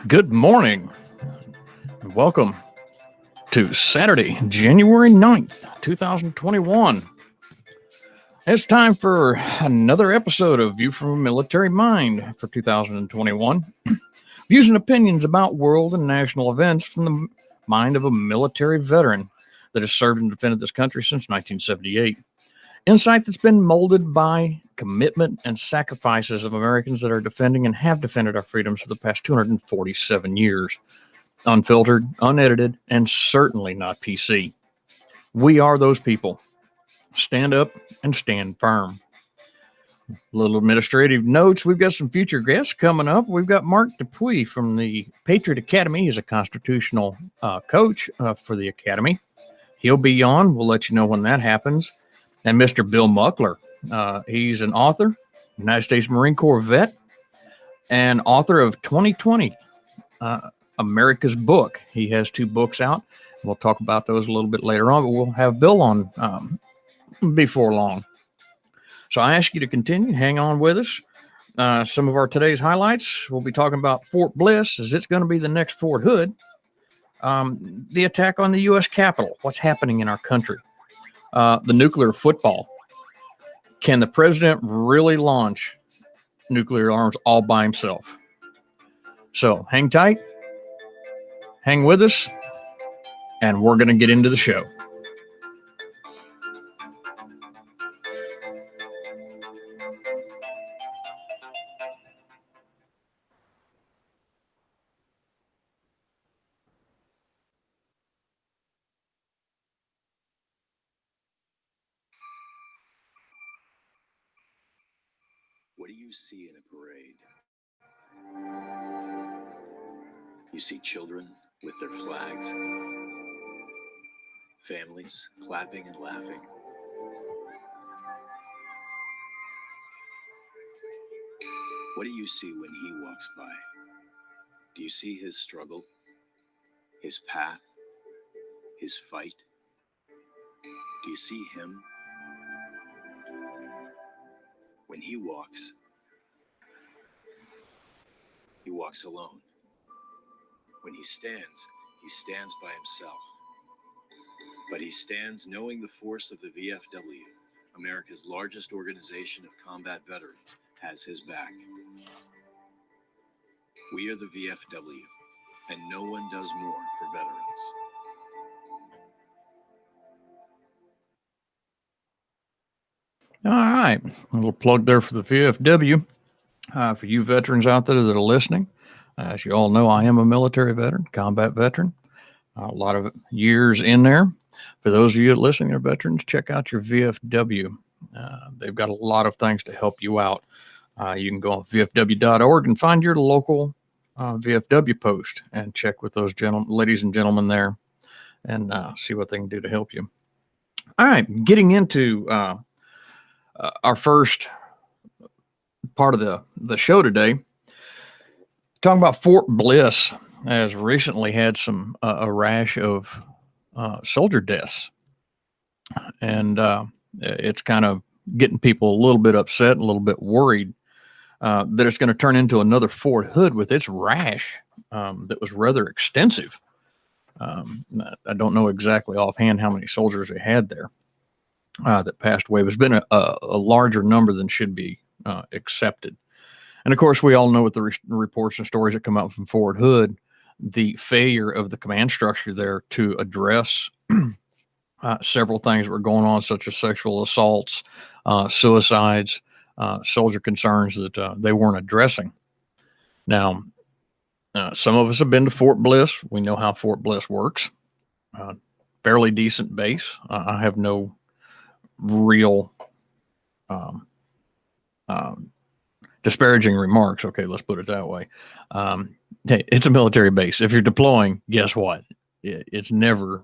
Good morning, and welcome to Saturday, January 9th, 2021. It's time for another episode of View from a Military Mind for 2021. Views and opinions about world and national events from the mind of a military veteran that has served and defended this country since 1978. Insight that's been molded by commitment and sacrifices of Americans that are defending and have defended our freedoms for the past 247 years. Unfiltered, unedited, and certainly not PC. We are those people. Stand up and stand firm. Little administrative notes. We've got some future guests coming up. We've got Mark Dupuy from the Patriot Academy. He's a constitutional coach for the Academy. He'll be on. We'll let you know when that happens. And Mr. Bill Muckler. He's an author, United States Marine Corps vet, and author of 2020, America's Book. He has 2 books out. We'll talk about those a little bit later on, but we'll have Bill on before long. So I ask you to continue, hang on with us. Some of our today's highlights, we'll be talking about Fort Bliss. Is it going to be the next Fort Hood? The attack on the U.S. Capitol, what's happening in our country? The nuclear football. Can the president really launch nuclear arms all by himself? So hang tight, hang with us, and we're going to get into the show. What do you see in a parade? You see children with their flags, families clapping and laughing. What do you see when he walks by? Do you see his struggle, his path, his fight? Do you see him? When he walks alone. When he stands by himself. But he stands knowing the force of the VFW, America's largest organization of combat veterans, has his back. We are the VFW, and no one does more for veterans. All right, a little plug there for the VFW. For you veterans out there that are listening, as you all know, I am a military veteran, combat veteran, a lot of years in there. For those of you that are listening that are veterans, check out your VFW. They've got a lot of things to help you out. You can go on VFW.org and find your local VFW post and check with those ladies and gentlemen there and see what they can do to help you. All right, getting into our first part of the show today, talking about Fort Bliss has recently had a rash of soldier deaths, and it's kind of getting people a little bit upset and a little bit worried that it's going to turn into another Fort Hood with its rash that was rather extensive. I don't know exactly offhand how many soldiers they had there that passed away. It's been a larger number than should be accepted. And of course, we all know with the reports and stories that come out from Fort Hood, the failure of the command structure there to address several things that were going on, such as sexual assaults, suicides, soldier concerns that they weren't addressing. Now, some of us have been to Fort Bliss. We know how Fort Bliss works. Fairly decent base. I have no real disparaging remarks. Okay, let's put it that way. Hey, it's a military base. If you're deploying, guess what? It's never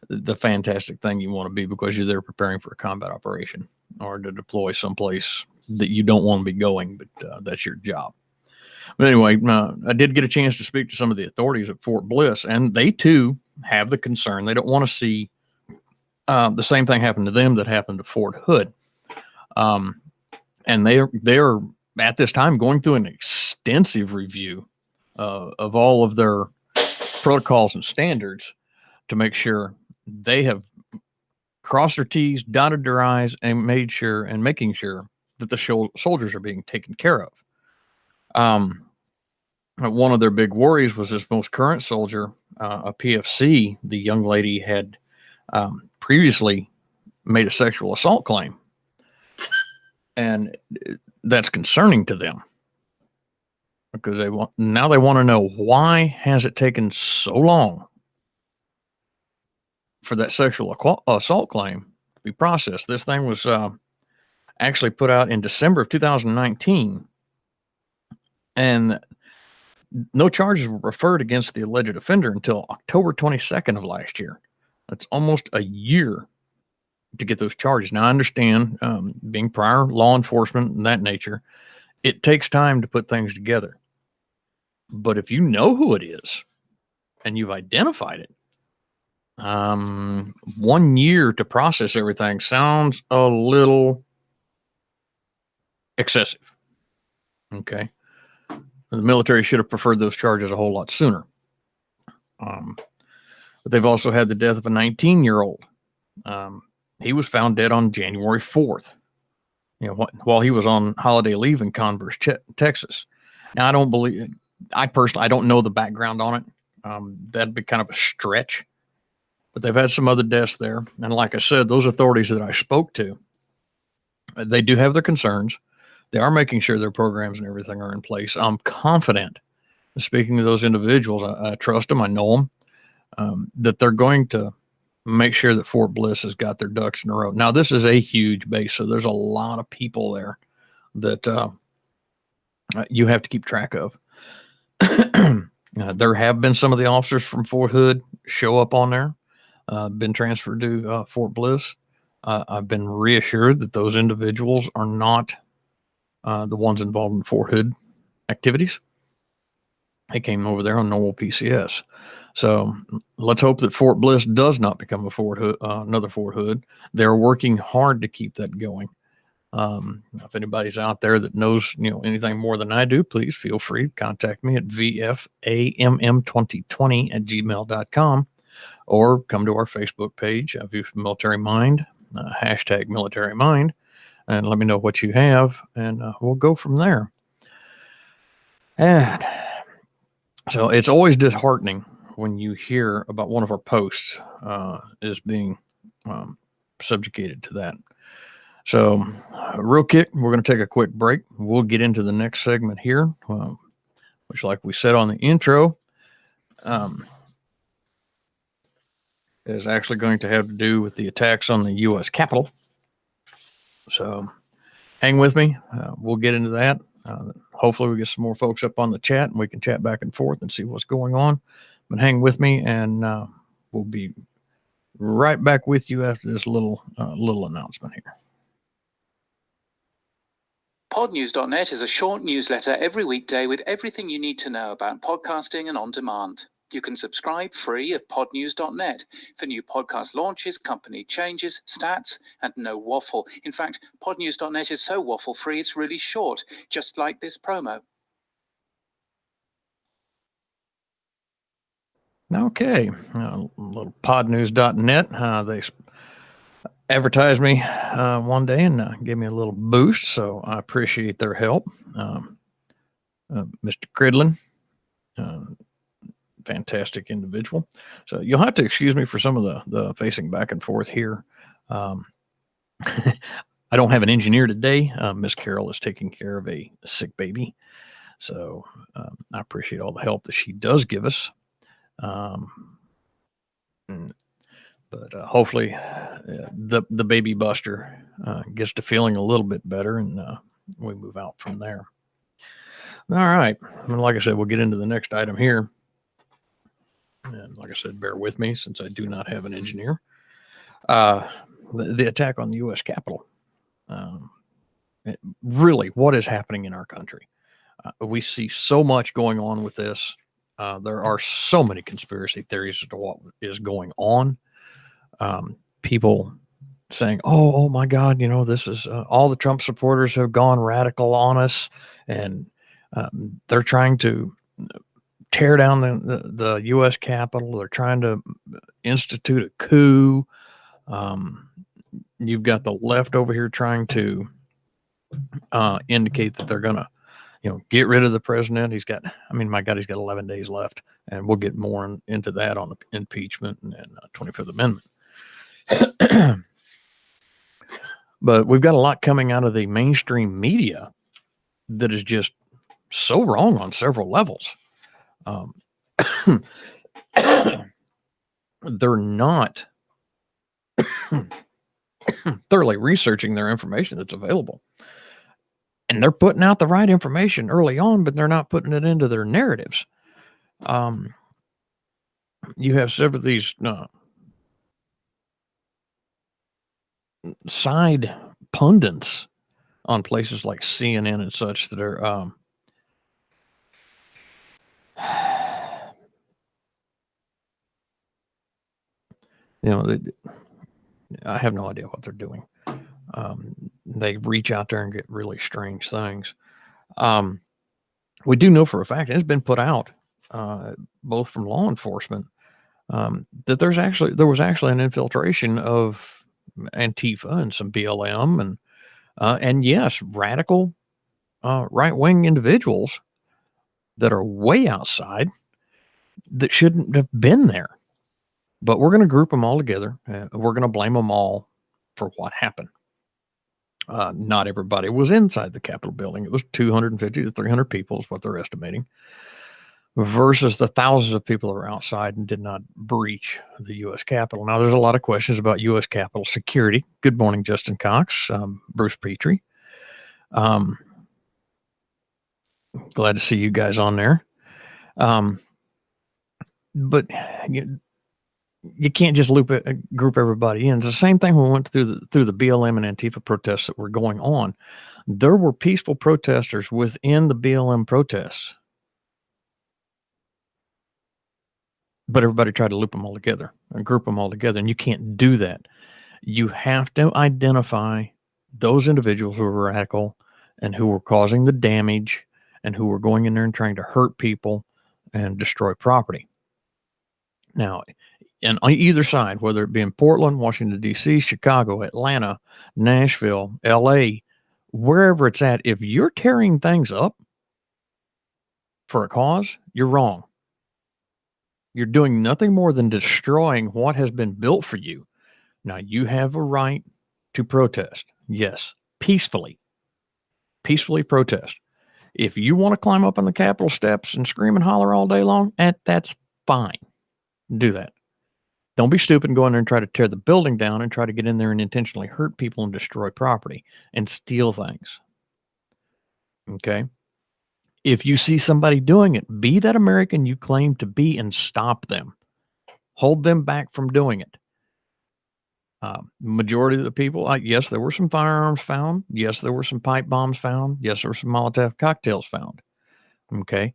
the fantastic thing you want to be, because you're there preparing for a combat operation or to deploy someplace that you don't want to be going, but that's your job. But anyway, I did get a chance to speak to some of the authorities at Fort Bliss, and they too have the concern. They don't want to see the same thing happen to them that happened to Fort Hood. And they're at this time going through an extensive review of all of their protocols and standards to make sure they have crossed their T's, dotted their I's, and making sure that the soldiers are being taken care of. One of their big worries was this most current soldier, a PFC. The young lady had previously made a sexual assault claim, and that's concerning to them because they want to know, why has it taken so long for that sexual assault claim to be processed. This thing was actually put out in December of 2019, and no charges were referred against the alleged offender until October 22nd of last year. That's almost a year to get those charges. Now, I understand, being prior law enforcement and that nature, it takes time to put things together. But if you know who it is and you've identified it, 1 year to process everything sounds a little excessive. Okay. The military should have preferred those charges a whole lot sooner. But they've also had the death of a 19-year-old. He was found dead on January 4th, while he was on holiday leave in Converse, Texas. Now, I don't know the background on it. That'd be kind of a stretch. But they've had some other deaths there. And like I said, those authorities that I spoke to, they do have their concerns. They are making sure their programs and everything are in place. I'm confident, speaking to those individuals, I trust them, I know them, that they're going to make sure that Fort Bliss has got their ducks in a row. Now, this is a huge base, so there's a lot of people there that you have to keep track of. There have been some of the officers from Fort Hood show up on there, been transferred to Fort Bliss. I've been reassured that those individuals are not the ones involved in Fort Hood activities. They came over there on normal PCS. So let's hope that Fort Bliss does not become another Fort Hood. They're working hard to keep that going. If anybody's out there that knows, anything more than I do, please feel free to contact me at vfamm2020@gmail.com, or come to our Facebook page, View from Military Mind, hashtag Military Mind, and let me know what you have, and we'll go from there. And so it's always disheartening when you hear about one of our posts is being subjugated to that. So real quick, we're going to take a quick break. We'll get into the next segment here, which, like we said on the intro, is actually going to have to do with the attacks on the U.S. Capitol. So hang with me. We'll get into that. Hopefully we get some more folks up on the chat and we can chat back and forth and see what's going on. But hang with me, and we'll be right back with you after this little announcement here. Podnews.net is a short newsletter every weekday with everything you need to know about podcasting and on demand. You can subscribe free at podnews.net for new podcast launches, company changes, stats, and no waffle. In fact, podnews.net is so waffle-free it's really short, just like this promo. Okay, little podnews.net. They advertised me one day and gave me a little boost, so I appreciate their help. Mr. Cridlin, fantastic individual. So you'll have to excuse me for some of the facing back and forth here. I don't have an engineer today. Miss Carol is taking care of a sick baby, so I appreciate all the help that she does give us. But hopefully the baby buster gets to feeling a little bit better, and we move out from there. All right. And like I said, we'll get into the next item here. And like I said, bear with me since I do not have an engineer. The attack on the U.S. Capitol. Really, what is happening in our country? We see so much going on with this. There are so many conspiracy theories as to what is going on. People saying, oh my God, this is all the Trump supporters have gone radical on us, and they're trying to tear down the U.S. Capitol. They're trying to institute a coup. You've got the left over here trying to indicate that they're going to, get rid of the president. He's got 11 days left, and we'll get more into that on the impeachment and 25th Amendment. But we've got a lot coming out of the mainstream media that is just so wrong on several levels. They're not thoroughly researching their information that's available. And they're putting out the right information early on, but they're not putting it into their narratives. You have several of these side pundits on places like CNN and such that are I have no idea what they're doing. They reach out there and get really strange things. We do know for a fact, and it's been put out both from law enforcement, that there was actually an infiltration of Antifa and some BLM and yes, radical right-wing individuals that are way outside that shouldn't have been there. But we're going to group them all together. We're going to blame them all for what happened. Not everybody was inside the Capitol building. It was 250 to 300 people is what they're estimating, versus the thousands of people that were outside and did not breach the U.S. Capitol. Now, there's a lot of questions about U.S. Capitol security. Good morning, Justin Cox, Bruce Petrie. Glad to see you guys on there. But you can't just group everybody in. It's the same thing when we went through the BLM and Antifa protests that were going on. There were peaceful protesters within the BLM protests, but everybody tried to loop them all together and group them all together, and you can't do that. You have to identify those individuals who are radical and who were causing the damage and who were going in there and trying to hurt people and destroy property. Now, and on either side, whether it be in Portland, Washington, D.C., Chicago, Atlanta, Nashville, L.A., wherever it's at, if you're tearing things up for a cause, you're wrong. You're doing nothing more than destroying what has been built for you. Now, you have a right to protest. Yes, peacefully. Peacefully protest. If you want to climb up on the Capitol steps and scream and holler all day long, that's fine. Do that. Don't be stupid and go in there and try to tear the building down and try to get in there and intentionally hurt people and destroy property and steal things. Okay? If you see somebody doing it, be that American you claim to be and stop them. Hold them back from doing it. Majority of the people, yes, there were some firearms found. Yes, there were some pipe bombs found. Yes, there were some Molotov cocktails found. Okay?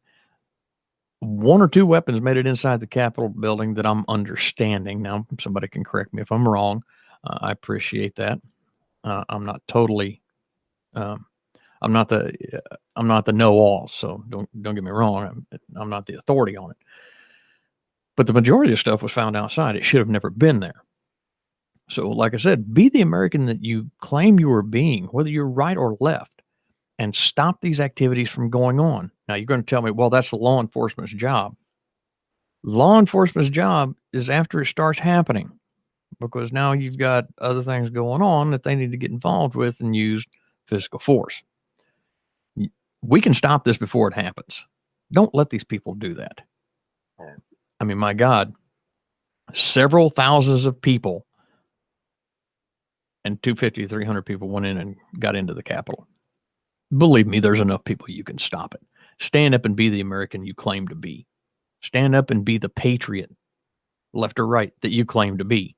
One or two weapons made it inside the Capitol building that I'm understanding. Now, somebody can correct me if I'm wrong. I appreciate that. I'm not totally, I'm not the know-all, so don't get me wrong. I'm not the authority on it. But the majority of stuff was found outside. It should have never been there. So, like I said, be the American that you claim you are being, whether you're right or left, and stop these activities from going on. Now, you're going to tell me, well, that's the law enforcement's job. Law enforcement's job is after it starts happening, because now you've got other things going on that they need to get involved with and use physical force. We can stop this before it happens. Don't let these people do that. I mean, my God, several thousands of people and 250, 300 people went in and got into the Capitol. Believe me, there's enough people you can stop it. Stand up and be the American you claim to be. Stand up and be the patriot, left or right, that you claim to be,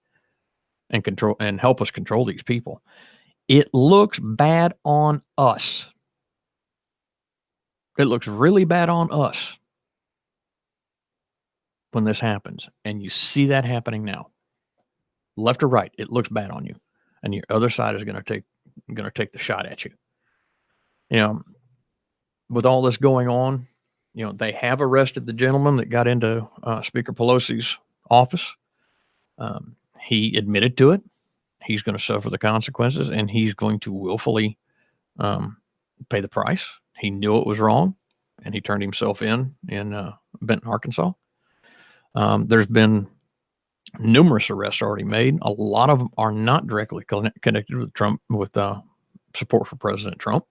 and control and help us control these people. It looks bad on us. It looks really bad on us when this happens, and you see that happening now. Left or right, it looks bad on you, and your other side is going to take the shot at you. You know, with all this going on, They have arrested the gentleman that got into Speaker Pelosi's office. He admitted to it. He's going to suffer the consequences, and he's going to willfully pay the price. He knew it was wrong, and he turned himself in Benton, Arkansas. There's been numerous arrests already made. A lot of them are not directly connected with Trump, with support for President Trump.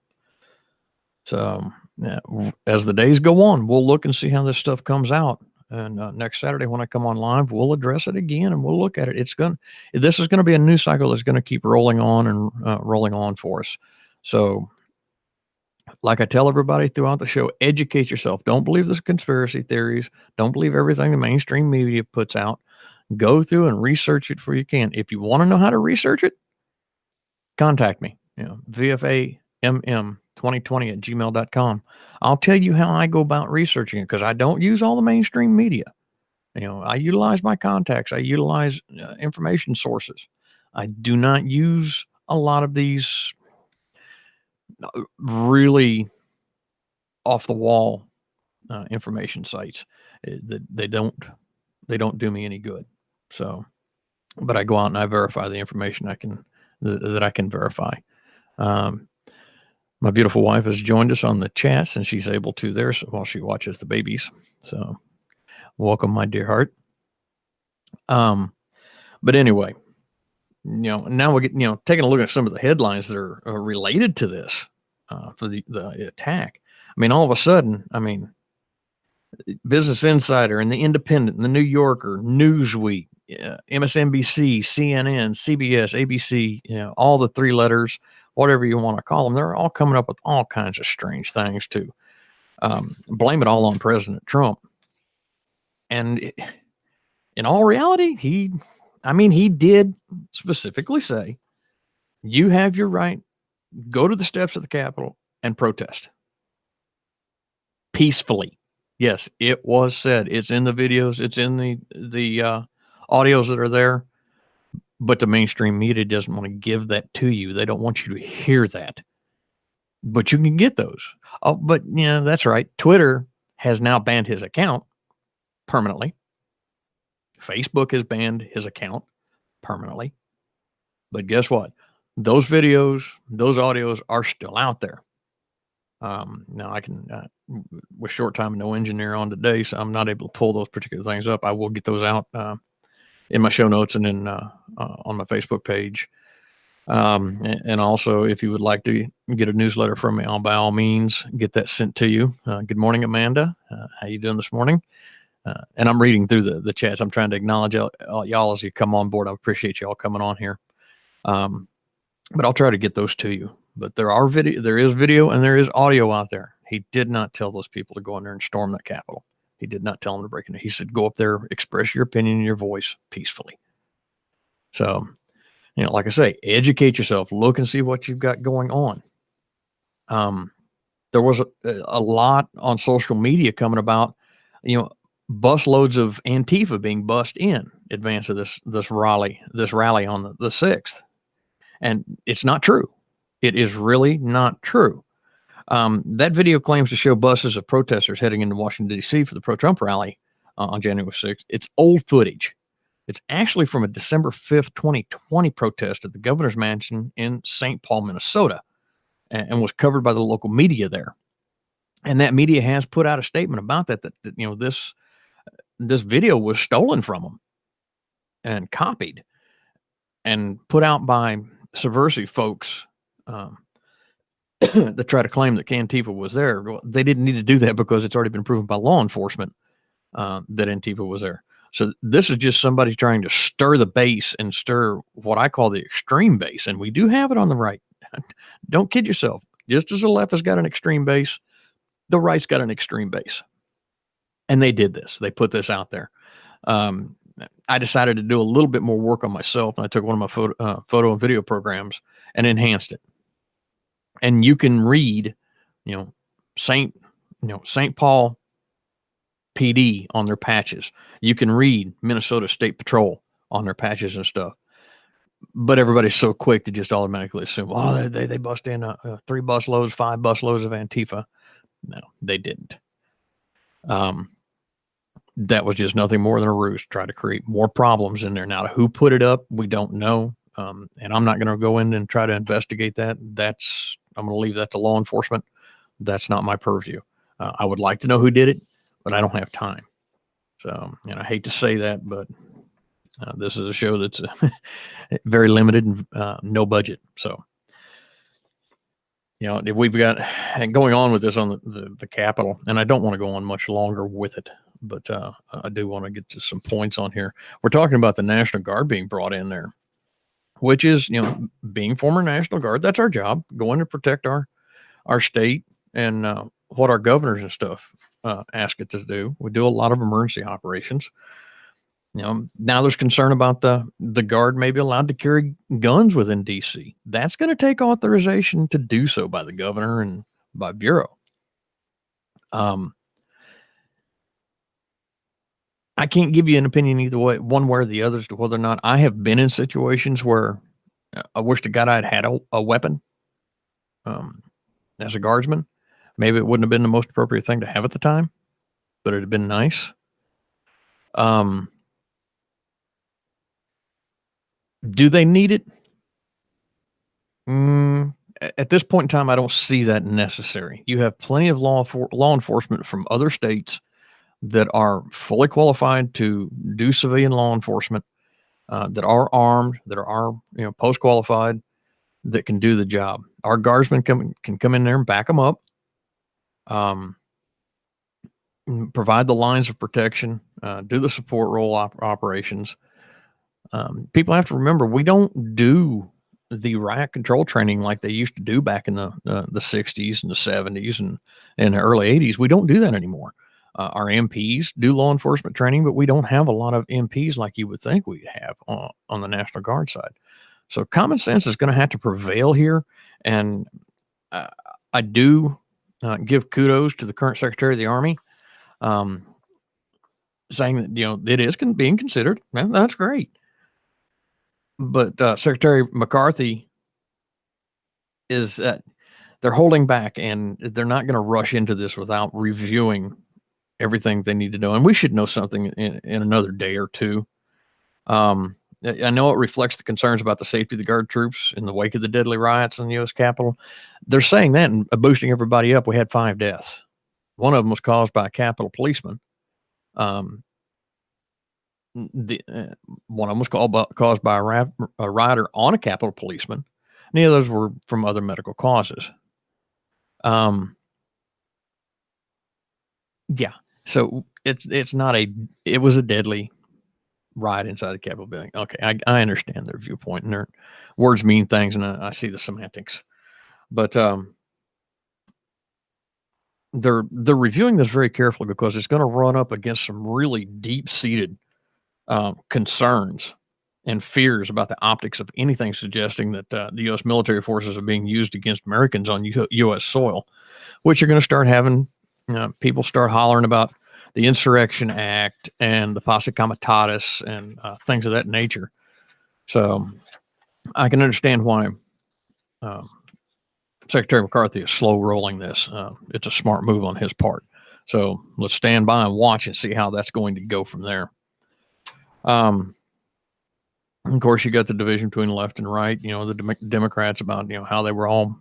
So as the days go on, we'll look and see how this stuff comes out. And next Saturday when I come on live, we'll address it again and we'll look at it. This is going to be a news cycle that's going to keep rolling on and rolling on for us. So like I tell everybody throughout the show, educate yourself. Don't believe this conspiracy theories. Don't believe everything the mainstream media puts out. Go through and research it for you can. If you want to know how to research it, contact me. VFAMM2020@gmail.com. I'll tell you how I go about researching it because I don't use all the mainstream media. I utilize my contacts. I utilize information sources. I do not use a lot of these really off the wall information sites. They don't do me any good. So, but I go out and I verify the information that I can verify. My beautiful wife has joined us on the chats and she's able to there while she watches the babies. So welcome, my dear heart. But anyway, now we get, taking a look at some of the headlines that are related to this, for the attack. I mean, all of a sudden, Business Insider and the Independent and the New Yorker, Newsweek, MSNBC, CNN, CBS, ABC, all the three letters, whatever you want to call them, they're all coming up with all kinds of strange things to blame it all on President Trump. And in all reality, he did specifically say, you have your right, go to the steps of the Capitol and protest peacefully. Yes, it was said. It's in the videos. It's in the audios that are there. But the mainstream media doesn't want to give that to you. They don't want you to hear that. But you can get those. Oh, but that's right. Twitter has now banned his account permanently. Facebook has banned his account permanently. But guess what? Those videos, those audios are still out there. Now I can, with short time and no engineer on today, so I'm not able to pull those particular things up. I will get those out in my show notes and in on my Facebook page. And also, if you would like to get a newsletter from me, by all means, get that sent to you. Good morning, Amanda. How you doing this morning? And I'm reading through the chats. I'm trying to acknowledge y'all as you come on board. I appreciate y'all coming on here. But I'll try to get those to you. But there is video and there is audio out there. He did not tell those people to go in there and storm that Capitol. He did not tell them to break in. He said, go up there, express your opinion and your voice peacefully. So, like I say, educate yourself, look and see what you've got going on. There was a lot on social media coming about, busloads of Antifa being bussed in advance of this rally on the 6th. And it's not true. It is really not true. That video claims to show buses of protesters heading into Washington, D.C. for the pro-Trump rally on January 6th. It's old footage. It's actually from a December 5th, 2020 protest at the governor's mansion in St. Paul, Minnesota, and was covered by the local media there. And that media has put out a statement about that this video was stolen from them and copied and put out by subversive folks that try to claim that Antifa was there. Well, they didn't need to do that because it's already been proven by law enforcement that Antifa was there. So this is just somebody trying to stir the base and stir what I call the extreme base. And we do have it on the right. Don't kid yourself. Just as the left has got an extreme base, the right's got an extreme base. And they did this. They put this out there. I decided to do a little bit more work on myself, and I took one of my photo and video programs and enhanced it. And you can read, St. Paul PD on their patches. You can read Minnesota State Patrol on their patches and stuff. But everybody's so quick to just automatically assume, oh, they bust in 3 busloads, 5 busloads of Antifa. No, they didn't. That was just nothing more than a ruse to try to create more problems in there. Now, who put it up, we don't know. And I'm not going to go in and try to investigate that. I'm going to leave that to law enforcement. That's not my purview. I would like to know who did it, but I don't have time. So, and I hate to say that, but this is a show that's very limited and no budget. So, we've got going on with this on the Capitol, and I don't want to go on much longer with it, but I do want to get to some points on here. We're talking about the National Guard being brought in there, which is, being former National Guard. That's our job, going to protect our state and what our governors and stuff ask it to do. We do a lot of emergency operations. Now there's concern about the Guard may be allowed to carry guns within DC. That's going to take authorization to do so by the governor and by Bureau. I can't give you an opinion either way, one way or the other, as to whether or not. I have been in situations where I wish to God I'd had a weapon as a guardsman. Maybe it wouldn't have been the most appropriate thing to have at the time, but it'd have been nice. Do they need it? At this point in time, I don't see that necessary. You have plenty of law enforcement from other states that are fully qualified to do civilian law enforcement, that are armed, that are post qualified, that can do the job. Our guardsmen can come in there and back them up, provide the lines of protection, do the support role operations. People have to remember, we don't do the riot control training like they used to do back in the 60s and the 70s and the early 80s. We don't do that anymore. Our MPs do law enforcement training, but we don't have a lot of MPs like you would think we'd have on the National Guard side. So common sense is going to have to prevail here. And I do give kudos to the current Secretary of the Army, saying that, it is being considered. Man, that's great. But Secretary McCarthy is they're holding back, and they're not going to rush into this without reviewing everything they need to know. And we should know something in another day or two. I know it reflects the concerns about the safety of the Guard troops in the wake of the deadly riots in the U.S. Capitol. They're saying that and boosting everybody up. We had 5 deaths. One of them was caused by a Capitol policeman. One of them was caused by a rider on a Capitol policeman. And the others were from other medical causes. Yeah. So it was a deadly riot inside the Capitol building. Okay. I understand their viewpoint, and their words mean things, and I see the semantics, but, they're reviewing this very carefully because it's going to run up against some really deep-seated concerns and fears about the optics of anything suggesting that the U.S. military forces are being used against Americans on U.S. soil, which are going to start having people start hollering about the Insurrection Act and the Posse Comitatus and things of that nature. So I can understand why Secretary McCarthy is slow rolling this. It's a smart move on his part. So let's stand by and watch and see how that's going to go from there. Of course, you got the division between left and right. The Democrats about how they were all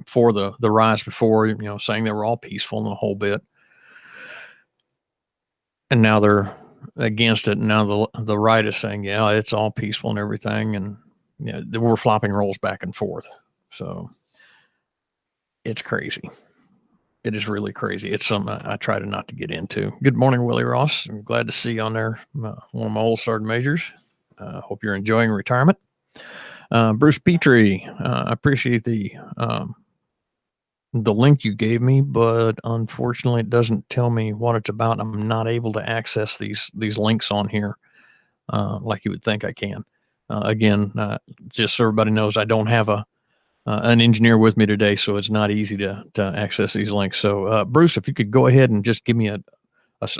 for the riots before, saying they were all peaceful and the whole bit, and now they're against it. And now the right is saying, yeah, it's all peaceful and everything, and we're flopping rolls back and forth. So it's crazy. It is really crazy. It's something I try to not to get into. Good morning, Willie Ross. I'm glad to see you on there. One of my old sergeant majors. Hope you're enjoying retirement. Bruce Petrie, I appreciate the link you gave me, but unfortunately it doesn't tell me what it's about. I'm not able to access these links on here like you would think I can. Again, just so everybody knows, I don't have an engineer with me today, so it's not easy to access these links. So, Bruce, if you could go ahead and just give me a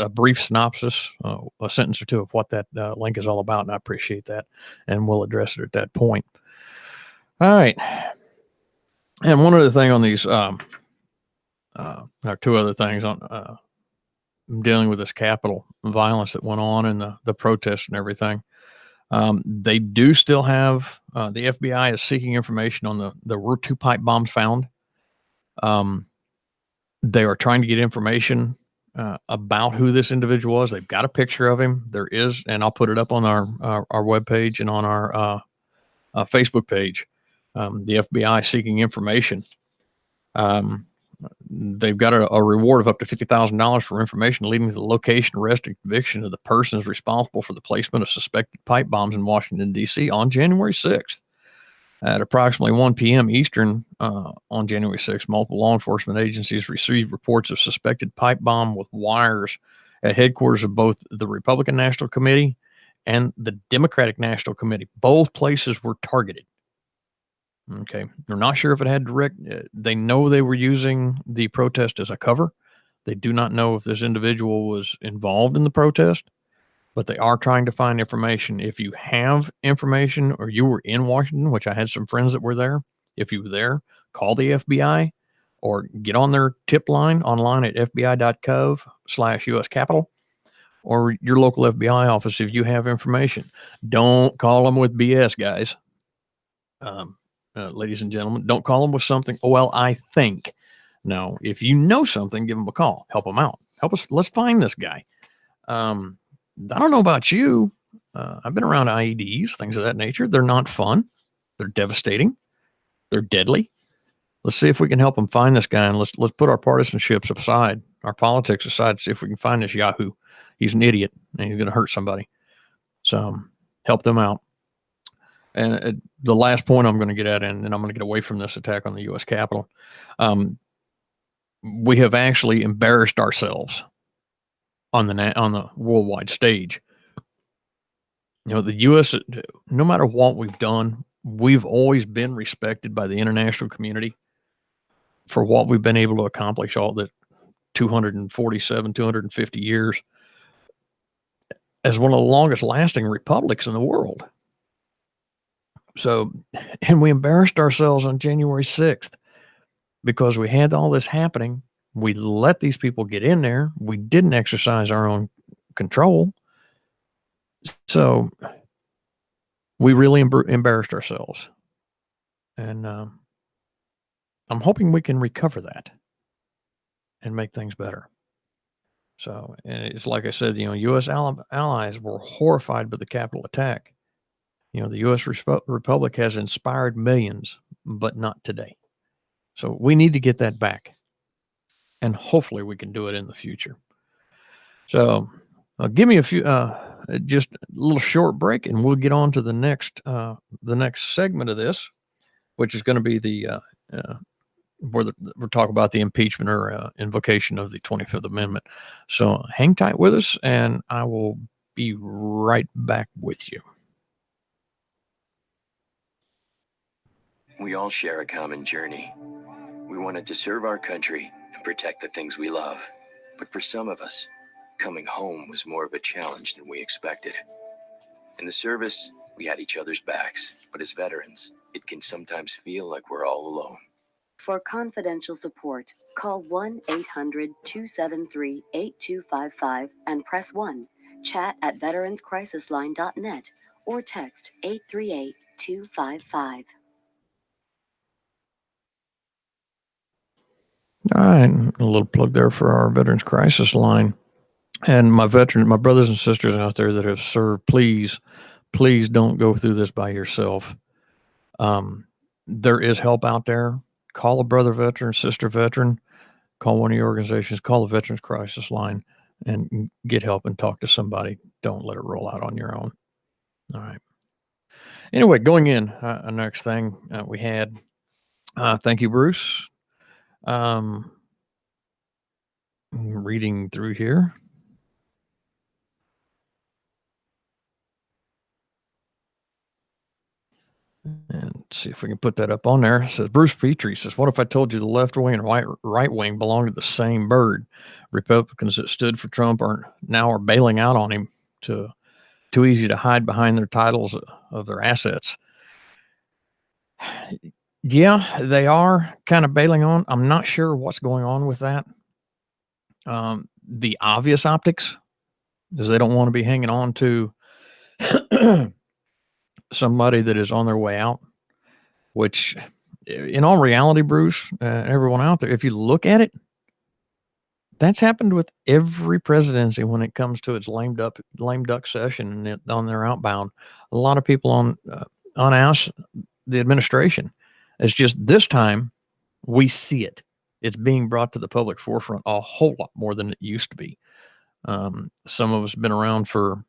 brief synopsis, a sentence or two of what that link is all about, and I appreciate that, and we'll address it at that point. All right. And one other thing on these, or two other things on dealing with this Capitol violence that went on and the protests and everything. They do still have the FBI is seeking information on there were 2 pipe bombs found. They are trying to get information about who this individual was. They've got a picture of him. There is, and I'll put it up on our webpage and on our Facebook page. The FBI seeking information. They've got a reward of up to $50,000 for information leading to the location, arrest, and conviction of the persons responsible for the placement of suspected pipe bombs in Washington, D.C. on January 6th. At approximately 1 p.m. Eastern on January 6th, multiple law enforcement agencies received reports of suspected pipe bomb with wires at headquarters of both the Republican National Committee and the Democratic National Committee. Both places were targeted. Okay. They're not sure if it had direct, they know they were using the protest as a cover. They do not know if this individual was involved in the protest, but they are trying to find information. If you have information or you were in Washington, which I had some friends that were there, if you were there, call the FBI or get on their tip line online at fbi.gov/US Capitol or your local FBI office if you have information. Don't call them with BS, guys. Ladies and gentlemen, don't call them with something. Oh, well, I think. No, if you know something, give them a call. Help them out. Help us. Let's find this guy. I don't know about you. I've been around IEDs, things of that nature. They're not fun. They're devastating. They're deadly. Let's see if we can help them find this guy, and let's put our partisanships aside, our politics aside, see if we can find this Yahoo. He's an idiot, and he's going to hurt somebody. So help them out. And the last point I'm going to get at, and then I'm going to get away from this attack on the U.S. Capitol. We have actually embarrassed ourselves on the worldwide stage. You know, the U.S., no matter what we've done, we've always been respected by the international community for what we've been able to accomplish all the 250 years as one of the longest lasting republics in the world. So, and we embarrassed ourselves on January 6th because we had all this happening. We let these people get in there. We didn't exercise our own control. So we really embarrassed ourselves. And I'm hoping we can recover that and make things better. So, and it's like I said, you know, U.S. allies were horrified by the Capitol attack. You know, the U.S. Republic has inspired millions, but not today. So we need to get that back. And hopefully we can do it in the future. So give me a few, just a little short break, and we'll get on to the next segment of this, which is going to be we're talking about the impeachment or invocation of the 25th Amendment. So hang tight with us, and I will be right back with you. We all share a common journey. We wanted to serve our country and protect the things we love. But for some of us, coming home was more of a challenge than we expected. In the service, we had each other's backs, but as veterans, it can sometimes feel like we're all alone. For confidential support, call 1-800-273-8255 and press 1. Chat at veteranscrisisline.net or text 838-255. All right, a little plug there for our Veterans Crisis Line. And my brothers and sisters out there that have served, please don't go through this by yourself. There is help out there. Call a brother veteran, sister veteran, call one of your organizations, call the Veterans Crisis Line, and get help and talk to somebody. Don't let it roll out on your own. All right. Anyway, going in, next thing we had, thank you, Bruce. Reading through here. And see if we can put that up on there. It says Bruce Petrie says, "What if I told you the left wing and right wing belong to the same bird? Republicans that stood for Trump are bailing out on him. Too easy to hide behind their titles of their assets." Yeah, they are kind of bailing on. I'm not sure what's going on with that. The obvious optics is they don't want to be hanging on to somebody that is on their way out, which in all reality, Bruce, everyone out there, if you look at it, that's happened with every presidency when it comes to its lame duck session and on their outbound. A lot of people on us, the administration. It's just this time we see it. It's being brought to the public forefront a whole lot more than it used to be. Some of us have been around for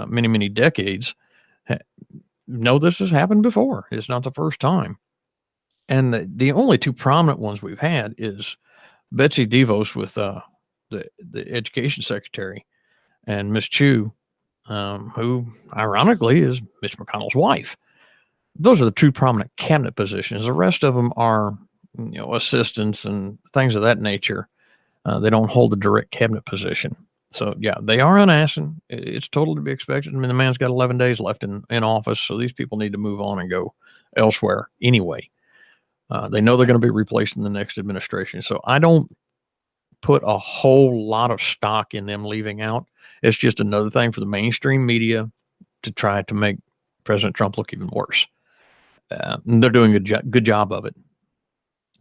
many, many decades. Know this has happened before. It's not the first time. And the only two prominent ones we've had is Betsy DeVos with the education secretary and Miss Chu, who ironically is Mitch McConnell's wife. Those are the two prominent cabinet positions. The rest of them are, assistants and things of that nature. They don't hold a direct cabinet position. So yeah, they are unassing. It's totally to be expected. I mean, the man's got 11 days left in office, so these people need to move on and go elsewhere anyway. They know they're going to be replaced in the next administration. So I don't put a whole lot of stock in them leaving out. It's just another thing for the mainstream media to try to make President Trump look even worse. They're doing a good job of it.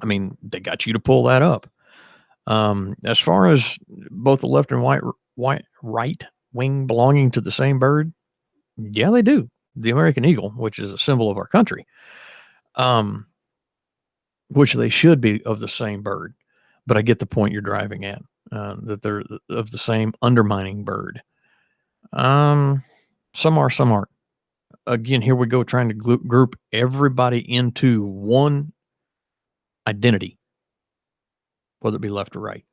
I mean, they got you to pull that up. As far as both the left and right wing belonging to the same bird, yeah, they do. The American eagle, which is a symbol of our country, which they should be of the same bird. But I get the point you're driving at, that they're of the same undermining bird. Some are, some aren't. Again, here we go trying to group everybody into one identity, whether it be left or right.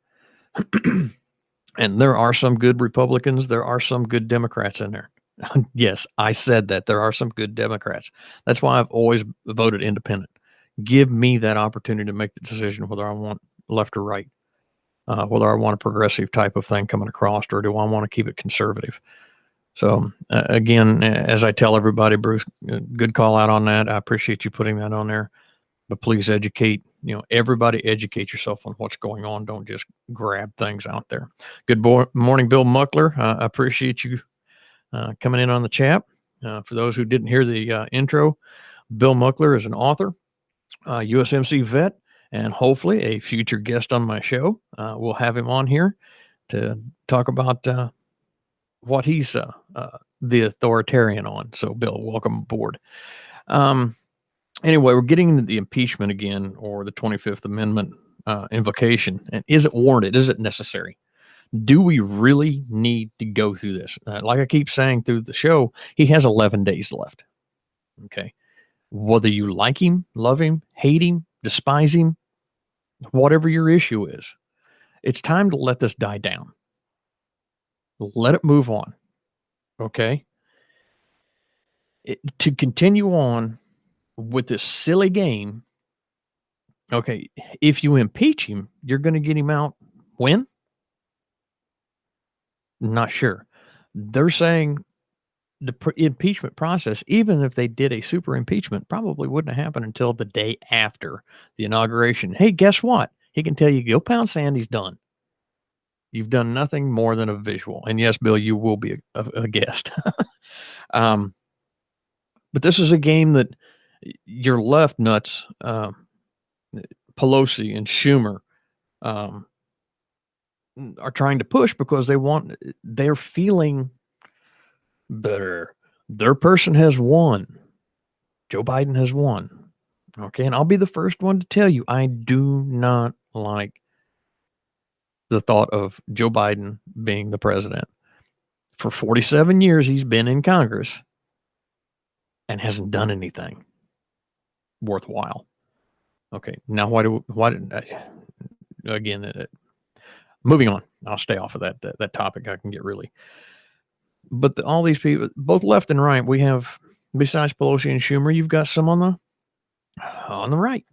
And there are some good Republicans. There are some good Democrats in there. Yes, I said that. There are some good Democrats. That's why I've always voted independent. Give me that opportunity to make the decision whether I want left or right, whether I want a progressive type of thing coming across, or do I want to keep it conservative? So again, as I tell everybody, Bruce, good call out on that. I appreciate you putting that on there, but please educate, everybody educate yourself on what's going on. Don't just grab things out there. Good morning, Bill Muckler. I appreciate you coming in on the chat. For those who didn't hear the intro, Bill Muckler is an author, USMC vet, and hopefully a future guest on my show. We'll have him on here to talk about what he's the authoritarian on. So, Bill, welcome aboard. Anyway, we're getting into the impeachment again, or the 25th Amendment invocation. And is it warranted? Is it necessary? Do we really need to go through this? Like I keep saying through the show, he has 11 days left. Okay. Whether you like him, love him, hate him, despise him, whatever your issue is, it's time to let this die down. Let it move on. Okay. To continue on with this silly game. Okay. If you impeach him, you're going to get him out when? Not sure. They're saying the impeachment process, even if they did a super impeachment, probably wouldn't happen until the day after the inauguration. Hey, guess what? He can tell you, go pound sand, he's done. You've done nothing more than a visual. And yes, Bill, you will be a guest. But this is a game that your left nuts, Pelosi and Schumer, are trying to push because they're feeling better. Their person has won. Joe Biden has won. Okay. And I'll be the first one to tell you, I do not like the thought of Joe Biden being the president. For 47 years, he's been in Congress and hasn't done anything worthwhile. Okay. Now, moving on. I'll stay off of that topic. I can get really, but all these people, both left and right, we have, besides Pelosi and Schumer, you've got some on the right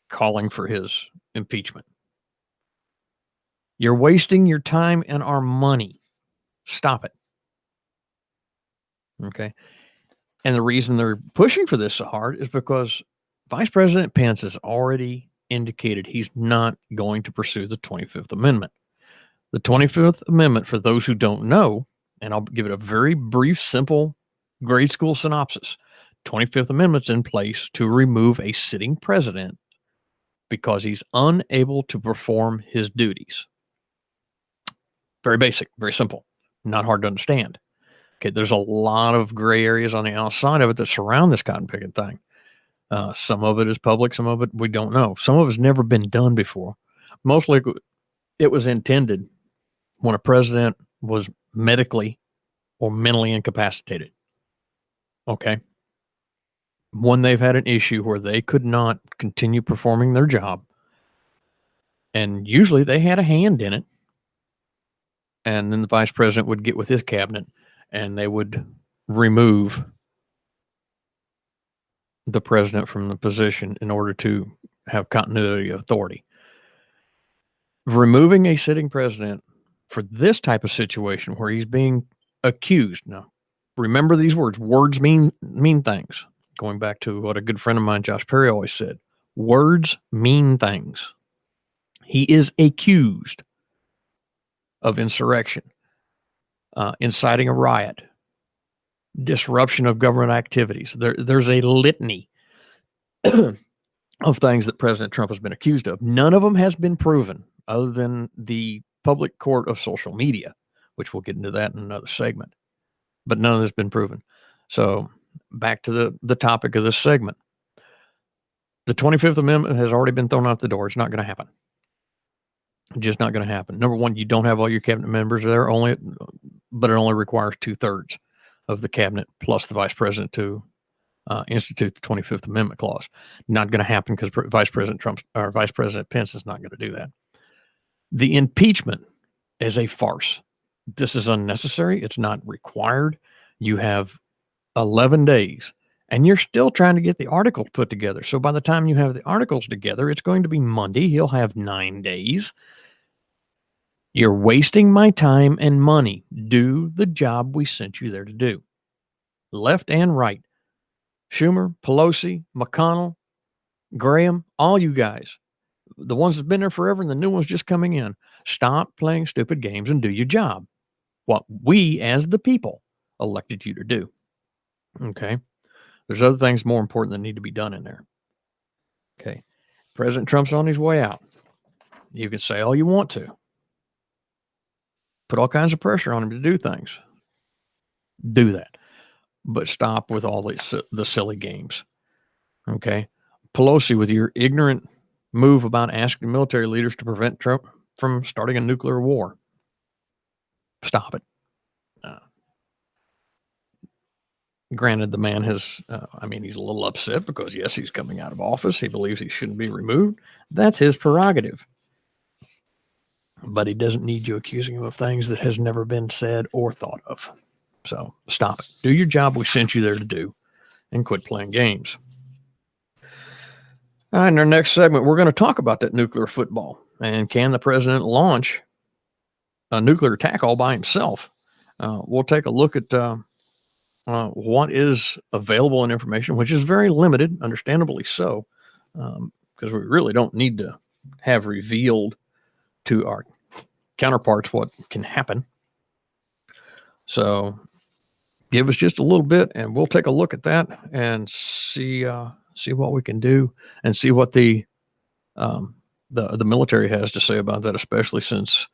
calling for his impeachment. You're wasting your time and our money. Stop it. Okay. And the reason they're pushing for this so hard is because Vice President Pence has already indicated he's not going to pursue the 25th Amendment. The 25th Amendment, for those who don't know, and I'll give it a very brief, simple grade school synopsis. 25th Amendment's in place to remove a sitting president because he's unable to perform his duties. Very basic, very simple, not hard to understand. Okay, there's a lot of gray areas on the outside of it that surround this cotton picking thing. Some of it is public, some of it we don't know. Some of it's never been done before. Mostly it was intended when a president was medically or mentally incapacitated. Okay. When they've had an issue where they could not continue performing their job, and usually they had a hand in it, and then the vice president would get with his cabinet and they would remove the president from the position in order to have continuity of authority. Removing a sitting president for this type of situation where he's being accused. Now, remember these words. Words mean things. Going back to what a good friend of mine, Josh Perry, always said. Words mean things. He is accused of insurrection, inciting a riot, disruption of government activities. There's a litany of things that President Trump has been accused of. None of them has been proven other than the public court of social media, which we'll get into that in another segment. But none of this has been proven. So back to the topic of this segment. The 25th Amendment has already been thrown out the door. It's not going to happen. Just not going to happen. Number one, you don't have all your cabinet members there, but it only requires 2/3 of the cabinet plus the vice president to institute the 25th Amendment clause. Not going to happen because Vice President Pence is not going to do that. The impeachment is a farce. This is unnecessary. It's not required. You have 11 days and you're still trying to get the articles put together. So by the time you have the articles together, it's going to be Monday. He'll have 9 days. You're wasting my time and money. Do the job we sent you there to do. Left and right. Schumer, Pelosi, McConnell, Graham, all you guys, the ones that's been there forever and the new ones just coming in, stop playing stupid games and do your job. What we as the people elected you to do. Okay. There's other things more important that need to be done in there. Okay. President Trump's on his way out. You can say all you want to. Put all kinds of pressure on him to do things. Do that. But stop with all the silly games. Okay. Pelosi, with your ignorant move about asking military leaders to prevent Trump from starting a nuclear war. Stop it. Granted, the man has, he's a little upset because, yes, he's coming out of office. He believes he shouldn't be removed. That's his prerogative. But he doesn't need you accusing him of things that has never been said or thought of. So stop it. Do your job we sent you there to do and quit playing games. All right, in our next segment, we're going to talk about that nuclear football. And can the president launch a nuclear attack all by himself? We'll take a look at what is available in information, which is very limited, understandably so, because we really don't need to have revealed to our counterparts what can happen. So give us just a little bit and we'll take a look at that and see what we can do and see what the military has to say about that, especially since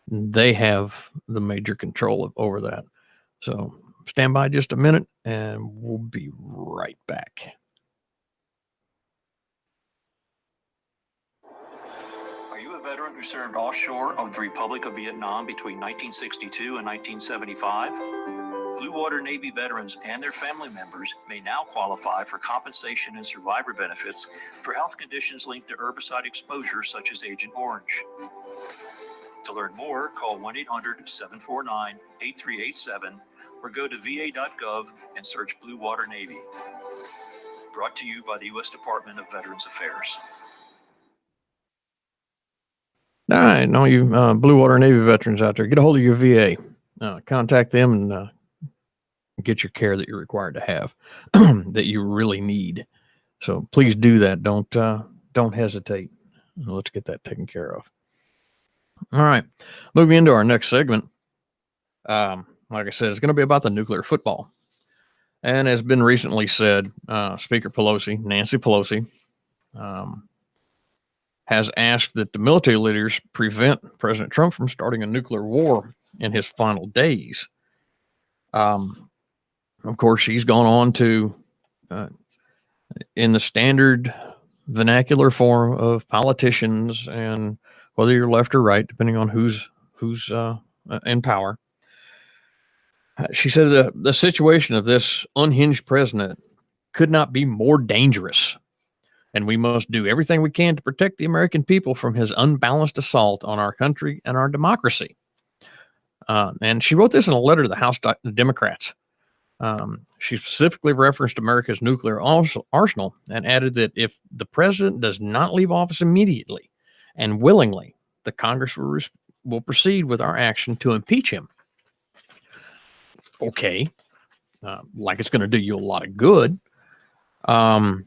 they have the major control over that. So stand by just a minute and we'll be right back. Are you a veteran who served offshore of the Republic of Vietnam between 1962 and 1975? Blue Water Navy veterans and their family members may now qualify for compensation and survivor benefits for health conditions linked to herbicide exposure such as Agent Orange. To learn more, call 1-800-749-8387 or go to va.gov and search Blue Water Navy. Brought to you by the U.S. Department of Veterans Affairs. All right, all you Blue Water Navy veterans out there, get a hold of your VA. Contact them and get your care that you're required to have, that you really need. So please do that. Don't hesitate. Let's get that taken care of. All right. Moving into our next segment. Like I said, it's going to be about the nuclear football. And as been recently said, Speaker Pelosi, Nancy Pelosi, has asked that the military leaders prevent President Trump from starting a nuclear war in his final days. Of course, she's gone on to, in the standard vernacular form of politicians, and whether you're left or right, depending on who's in power. She said the situation of this unhinged president could not be more dangerous, and we must do everything we can to protect the American people from his unbalanced assault on our country and our democracy. And she wrote this in a letter to the House Democrats. She specifically referenced America's nuclear arsenal and added that if the president does not leave office immediately and willingly, the Congress will proceed with our action to impeach him. Okay. Like it's going to do you a lot of good. Then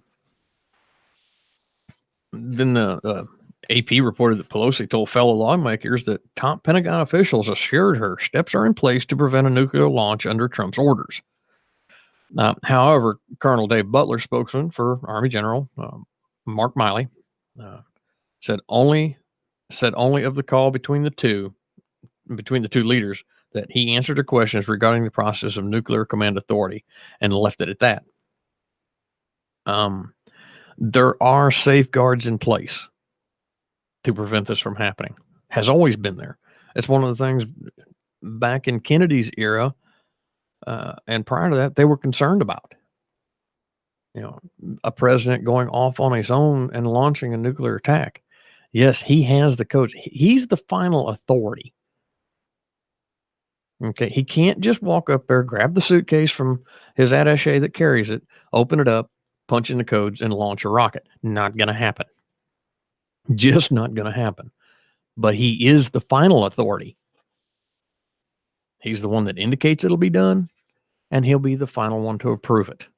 the AP reported that Pelosi told fellow lawmakers that top Pentagon officials assured her steps are in place to prevent a nuclear launch under Trump's orders. However, Colonel Dave Butler, spokesman for Army General Mark Miley, said only of the call between the two leaders that he answered her questions regarding the process of nuclear command authority and left it at that. There are safeguards in place to prevent this from happening. Has always been there. It's one of the things back in Kennedy's era, and prior to that, they were concerned about. You know, a president going off on his own and launching a nuclear attack. Yes, he has the codes. He's the final authority. Okay, he can't just walk up there, grab the suitcase from his attaché that carries it, open it up, punch in the codes, and launch a rocket. Not going to happen. Just not going to happen. But he is the final authority. He's the one that indicates it'll be done, and he'll be the final one to approve it.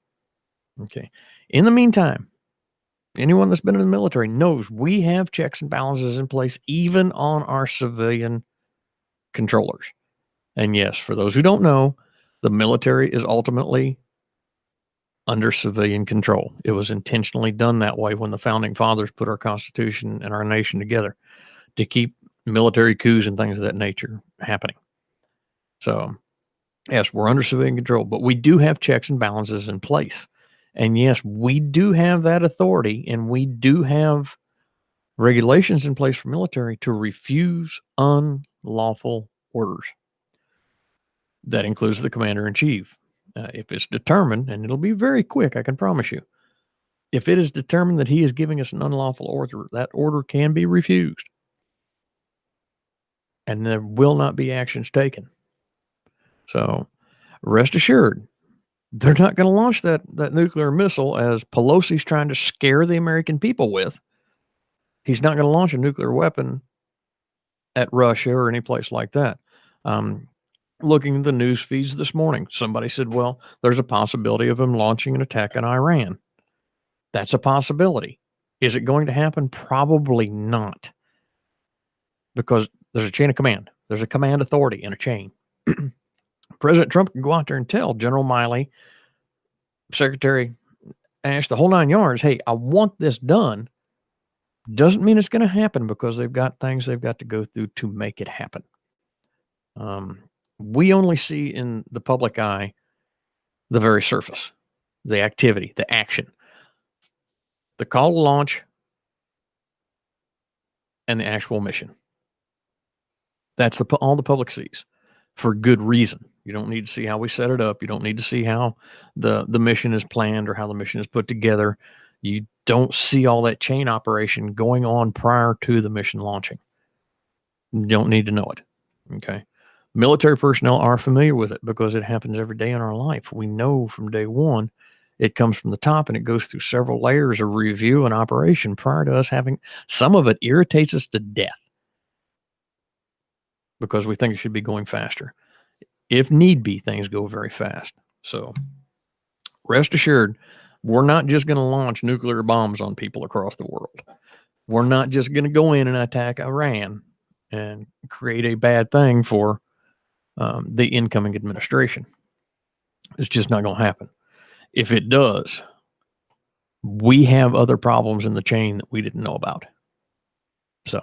Okay. In the meantime, anyone that's been in the military knows we have checks and balances in place, even on our civilian controllers. And yes, for those who don't know, the military is ultimately under civilian control. It was intentionally done that way when the founding fathers put our Constitution and our nation together to keep military coups and things of that nature happening. So, yes, we're under civilian control, but we do have checks and balances in place. And yes, we do have that authority, and we do have regulations in place for military to refuse unlawful orders. That includes the commander-in-chief. If it's determined, and it'll be very quick, I can promise you, if it is determined that he is giving us an unlawful order, that order can be refused. And there will not be actions taken. So rest assured, they're not going to launch that nuclear missile as Pelosi's trying to scare the American people with. He's not going to launch a nuclear weapon at Russia or any place like that. Looking at the news feeds this morning, somebody said, well, there's a possibility of him launching an attack on Iran. That's a possibility. Is it going to happen? Probably not. Because there's a chain of command. There's a command authority in a chain. President Trump can go out there and tell General Miley, Secretary Ash, the whole 9 yards, hey, I want this done. Doesn't mean it's going to happen because they've got things they've got to go through to make it happen. We only see in the public eye the very surface, the activity, the action, the call to launch, and the actual mission. That's all the public sees for good reason. You don't need to see how we set it up. You don't need to see how the mission is planned or how the mission is put together. You don't see all that chain operation going on prior to the mission launching. You don't need to know it. Okay. Military personnel are familiar with it because it happens every day in our life. We know from day one, it comes from the top and it goes through several layers of review and operation prior to us having. Some of it irritates us to death because we think it should be going faster. If need be, things go very fast. So rest assured, we're not just going to launch nuclear bombs on people across the world. We're not just going to go in and attack Iran and create a bad thing for the incoming administration. It's just not going to happen. If it does, we have other problems in the chain that we didn't know about. So,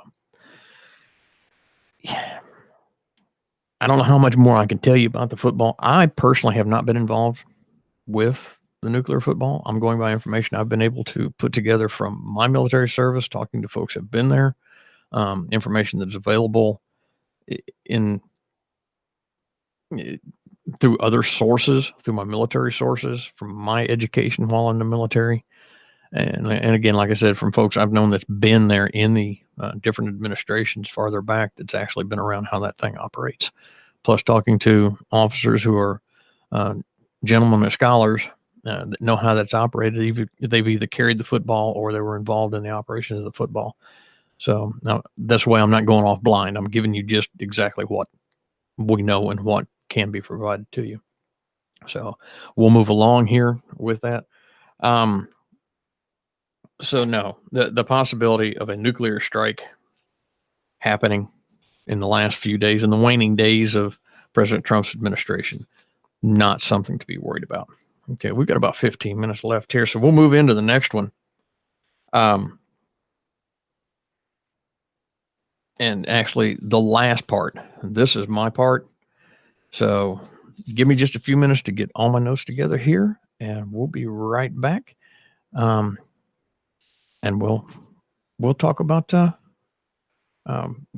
I don't know how much more I can tell you about the football. I personally have not been involved with the nuclear football. I'm going by information I've been able to put together from my military service, talking to folks who have been there, information that's available in through other sources, through my military sources, from my education while in the military. And again, like I said, from folks I've known that's been there in the different administrations farther back, that's actually been around how that thing operates. Plus talking to officers who are gentlemen and scholars that know how that's operated. They've either carried the football or they were involved in the operations of the football. So now that's why I'm not going off blind. I'm giving you just exactly what we know and what can be provided to you. So we'll move along here with that. So no, the possibility of a nuclear strike happening in the last few days, in the waning days of President Trump's administration, not something to be worried about. Okay, we've got about 15 minutes left here, so we'll move into the next one. And actually, the last part. This is my part. So give me just a few minutes to get all my notes together here, and we'll be right back. And we'll talk about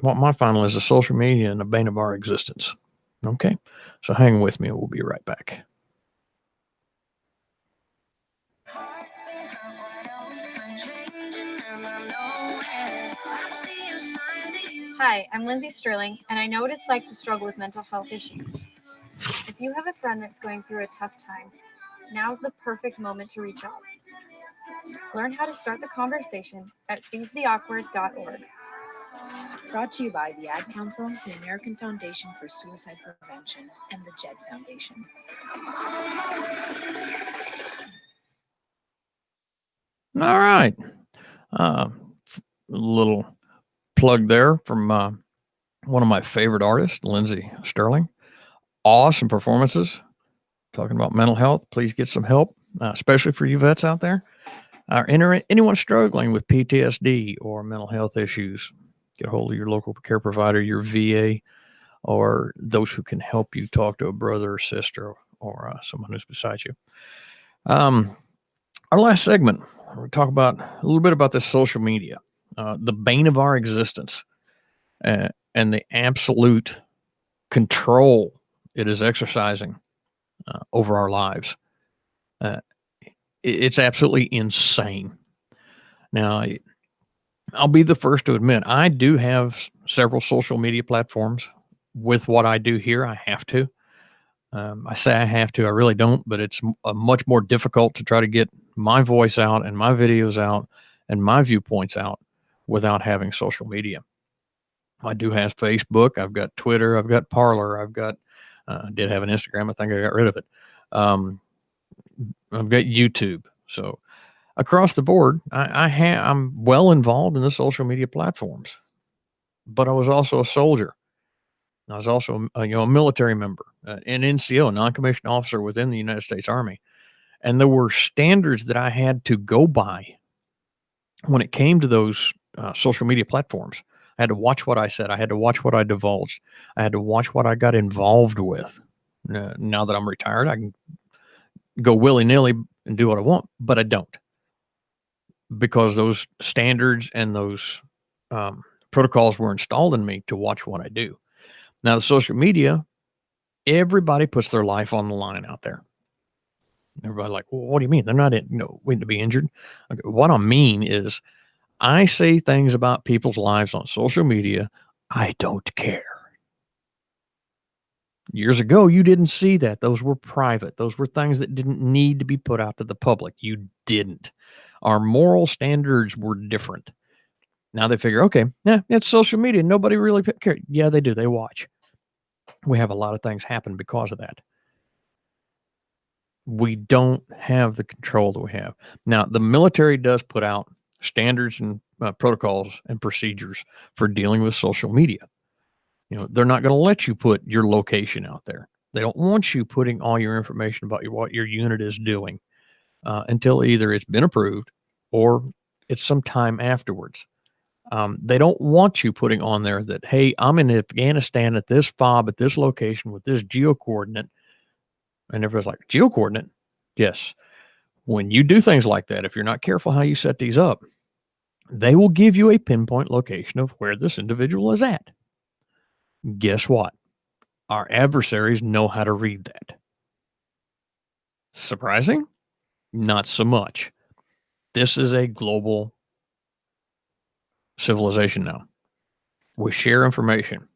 what my final is: the social media and the bane of our existence. Okay, so hang with me. We'll be right back. Hi, I'm Lindsay Sterling, and I know what it's like to struggle with mental health issues. If you have a friend that's going through a tough time, now's the perfect moment to reach out. Learn how to start the conversation at seizetheawkward.org. Brought to you by the Ad Council, the American Foundation for Suicide Prevention, and the JED Foundation. All right. A little plug there from one of my favorite artists, Lindsay Sterling. Awesome performances. Talking about mental health. Please get some help, especially for you vets out there. Anyone struggling with PTSD or mental health issues, get a hold of your local care provider, your VA, or those who can help you talk to a brother or sister or someone who's beside you. Our last segment, we'll talk about a little bit about this social media, the bane of our existence, and the absolute control it is exercising over our lives. It's absolutely insane. Now, I'll be the first to admit, I do have several social media platforms. With what I do here, I have to. I say I have to, I really don't, but it's much more difficult to try to get my voice out and my videos out and my viewpoints out without having social media. I do have Facebook. I've got Twitter. I've got Parler. I've got, I did have an Instagram. I think I got rid of it. I've got YouTube. So across the board, I'm well involved in the social media platforms, but I was also a soldier. I was also a military member, an NCO, non-commissioned officer within the United States Army. And there were standards that I had to go by when it came to those social media platforms. I had to watch what I said. I had to watch what I divulged. I had to watch what I got involved with. Now that I'm retired, I can go willy-nilly and do what I want, but I don't. Because those standards and those protocols were installed in me to watch what I do. Now, the social media, everybody puts their life on the line out there. Everybody's like, well, what do you mean? They're not waiting to be injured. Okay, what I mean is I say things about people's lives on social media. I don't care. Years ago, you didn't see that. Those were private. Those were things that didn't need to be put out to the public. You didn't. Our moral standards were different. Now they figure, okay, it's social media. Nobody really cares. Yeah, they do. They watch. We have a lot of things happen because of that. We don't have the control that we have. Now, the military does put out standards and protocols and procedures for dealing with social media. They're not going to let you put your location out there. They don't want you putting all your information about what your unit is doing until either it's been approved or it's some time afterwards. They don't want you putting on there that, hey, I'm in Afghanistan at this fob at this location with this geo coordinate. And everybody's like, geo coordinate? Yes. When you do things like that, if you're not careful how you set these up, they will give you a pinpoint location of where this individual is at. Guess what? Our adversaries know how to read that. Surprising? Not so much. This is a global civilization now. We share information.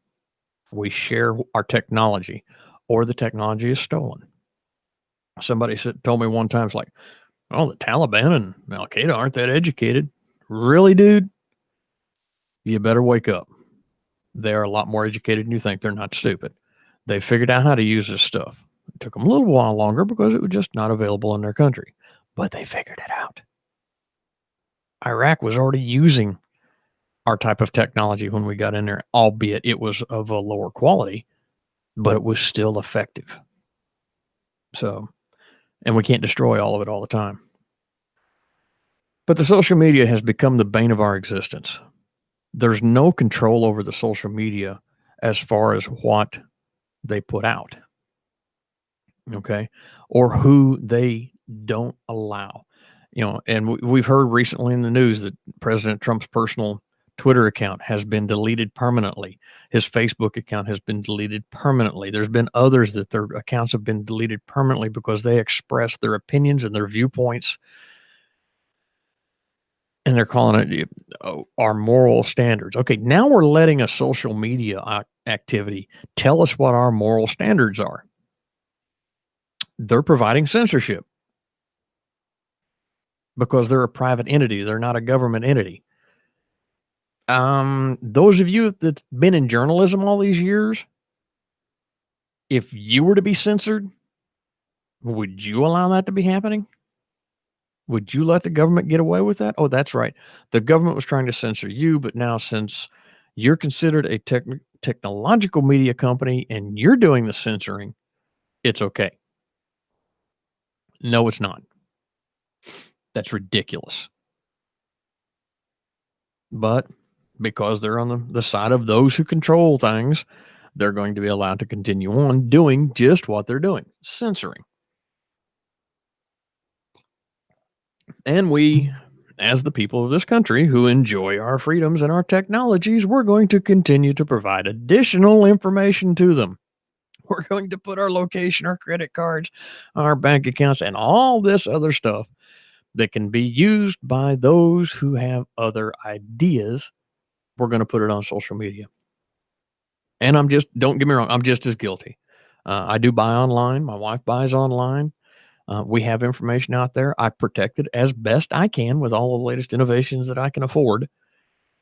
We share our technology, or the technology is stolen. Somebody told me one time, it's like, oh, the Taliban and Al Qaeda aren't that educated. Really, dude? You better wake up. They're a lot more educated than you think. They're not stupid. They figured out how to use this stuff. It took them a little while longer because it was just not available in their country, but they figured it out. Iraq was already using our type of technology when we got in there, albeit it was of a lower quality, but it was still effective. So, and we can't destroy all of it all the time. But the social media has become the bane of our existence. There's no control over the social media as far as what they put out, okay, or who they don't allow. And we've heard recently in the news that President Trump's personal Twitter account has been deleted permanently. His Facebook account has been deleted permanently. There's been others that their accounts have been deleted permanently because they express their opinions and their viewpoints. And they're calling it our moral standards. Okay, now we're letting a social media activity tell us what our moral standards are. They're providing censorship because they're a private entity. They're not a government entity. Those of you that's been in journalism all these years, if you were to be censored, would you allow that to be happening? Would you let the government get away with that? Oh, that's right. The government was trying to censor you, but now since you're considered a technological media company and you're doing the censoring, it's okay. No, it's not. That's ridiculous. But because they're on the side of those who control things, they're going to be allowed to continue on doing just what they're doing, censoring. And we, as the people of this country who enjoy our freedoms and our technologies, we're going to continue to provide additional information to them. We're going to put our location, our credit cards, our bank accounts, and all this other stuff that can be used by those who have other ideas. We're going to put it on social media. And don't get me wrong, I'm just as guilty. I do buy online. My wife buys online. We have information out there. I protect it as best I can with all the latest innovations that I can afford.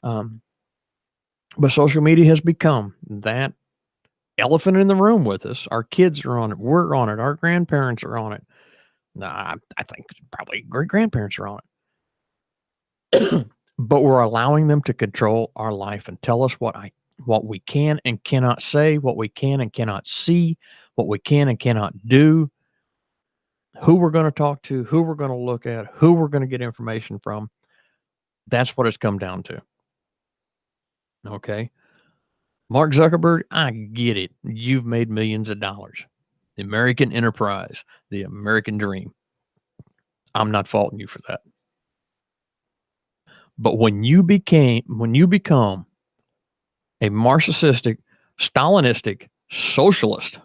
But social media has become that elephant in the room with us. Our kids are on it. We're on it. Our grandparents are on it. I think probably great grandparents are on it. But we're allowing them to control our life and tell us what we can and cannot say, what we can and cannot see, what we can and cannot do, who we're going to talk to, who we're going to look at, who we're going to get information from. That's what it's come down to. Okay. Mark Zuckerberg, I get it. You've made millions of dollars. The American enterprise, the American dream. I'm not faulting you for that. But when you become a narcissistic, Stalinistic socialist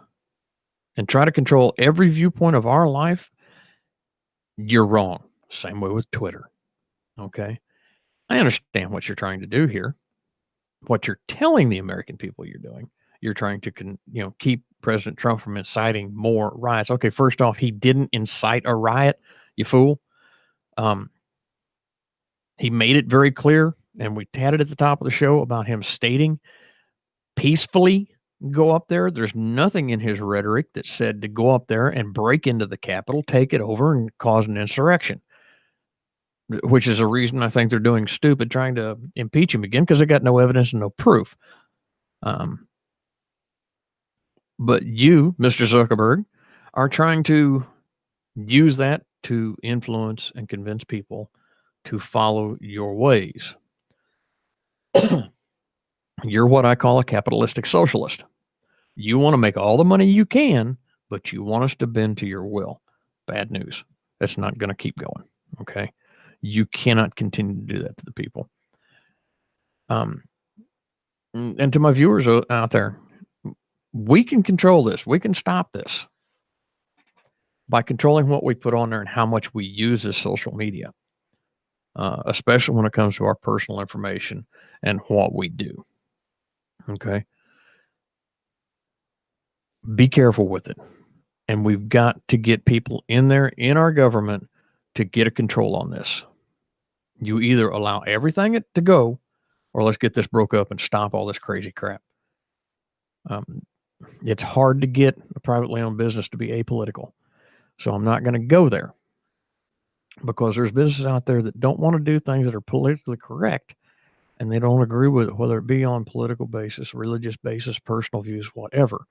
and try to control every viewpoint of our life, you're wrong. Same way with Twitter. Okay. I understand what you're trying to do here. What you're telling the American people you're doing. You're trying to keep President Trump from inciting more riots. Okay, first off, he didn't incite a riot, you fool. He made it very clear, and we had it at the top of the show about him stating peacefully go up there. There's nothing in his rhetoric that said to go up there and break into the Capitol, take it over, and cause an insurrection, which is a reason I think they're doing stupid, trying to impeach him again, because they got no evidence and no proof. But you, Mr. Zuckerberg, are trying to use that to influence and convince people to follow your ways. You're what I call a capitalistic socialist. You want to make all the money you can, but you want us to bend to your will. Bad news. That's not going to keep going. Okay. You cannot continue to do that to the people. And to my viewers out there, we can control this. We can stop this by controlling what we put on there and how much we use this social media, especially when it comes to our personal information and what we do. Okay. Be careful with it. And we've got to get people in there in our government to get a control on this. You either allow everything to go, or let's get this broke up and stop all this crazy crap. It's hard to get a privately owned business to be apolitical. So I'm not going to go there, because there's businesses out there that don't want to do things that are politically correct, and they don't agree with it, whether it be on political basis, religious basis, personal views, whatever.